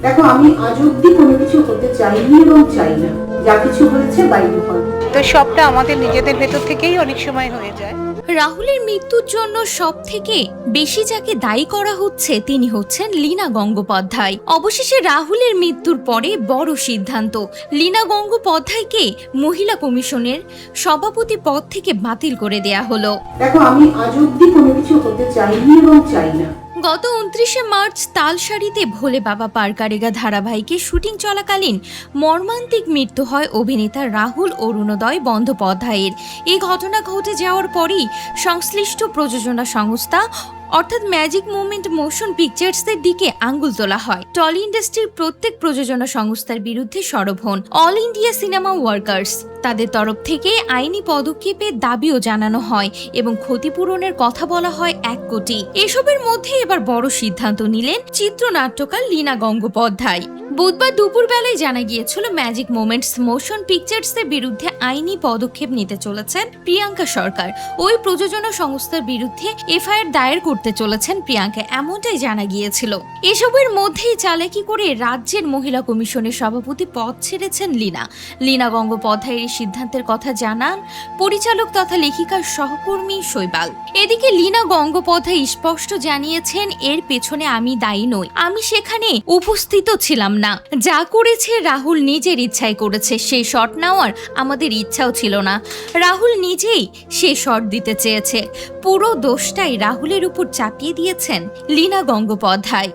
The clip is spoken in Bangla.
দেখো, আমি আজ অব্দি কোনো কিছু হতে চাইনি এবং চাই না। যা কিছু হয়েছে বাইরে হয়, তো সবটা আমাদের নিজেদের ভেতর থেকেই অনেক সময় হয়ে যায়। রাহুলের মৃত্যুর জন্য সব থেকে বেশি যাকে দায়ী করা হচ্ছে তিনি হচ্ছেন লীনা গঙ্গোপাধ্যায়। অবশেষে রাহুলের মৃত্যুর পরে বড় সিদ্ধান্ত, লীনা গঙ্গোপাধ্যায়কে মহিলা কমিশনের সভাপতি পদ থেকে বাতিল করে দেয়া হলো। দেখো, আমি আজ অব্দি কোনো কিছু হতে চাইনি এবং চাই না। গত 29শে মার্চ তালসারিতে ভোলে বাবা পারকারেগা ধারাবাহিকে শুটিং চলাকালীন মর্মান্তিক মৃত্যু হয় অভিনেতা রাহুল অরুণোদয় বন্দ্যোপাধ্যায়ের। এই ঘটনা ঘটে যাওয়ার পরই সংশ্লিষ্ট প্রযোজনা সংস্থা অর্থাৎ ম্যাজিক মুভমেন্ট মোশন পিকচার্সের দিকে আঙ্গুল তোলা হয়। টলি ইন্ডাস্ট্রির প্রত্যেক প্রযোজনা সংস্থার বিরুদ্ধে সরব হন অল ইন্ডিয়া সিনেমা ওয়ার্কার্স। তাদের তরফ থেকে আইনি পদক্ষেপের দাবিও জানানো হয় এবং ক্ষতিপূরণের কথা বলা হয় 1 কোটি। এসবের মধ্যে এবার বড় সিদ্ধান্ত নিলেন চিত্রনাট্যকার লীনা গঙ্গোপাধ্যায়। বুধবার দুপুরবেলায় জানা গিয়েছিল ম্যাজিক মোমেন্টস মোশন পিকচার্সের বিরুদ্ধে আইনি পদক্ষেপ নিতে চলেছেন প্রিয়াঙ্কা সরকার। ওই প্রযোজনা সংস্থার বিরুদ্ধে এফআইআর দায়ের করতে চলেছেন প্রিয়াঙ্কা, এমনটাই জানা গিয়েছিল। এসবের মধ্যেই চালাকি করে রাজ্যের মহিলা কমিশনের সভাপতি পদ ছেড়েছেন লীনা গঙ্গোপাধ্যায়ের এই সিদ্ধান্তের কথা জানান পরিচালক তথা লেখিকার সহকর্মী শৈবাল। এদিকে লীনা গঙ্গোপাধ্যায় স্পষ্ট জানিয়েছেন, এর পেছনে আমি দায়ী নই, আমি সেখানে উপস্থিত ছিলাম না। যা করেছে রাহুল নিজের ইচ্ছায় করেছে, সেই শট নেওয়ার আমাদের ইচ্ছাও ছিল না। রাহুল নিজেই সেই শট দিতে চেয়েছে। পুরো দোষটাই রাহুলের উপর চাপিয়ে দিয়েছেন লীনা গঙ্গোপাধ্যায়।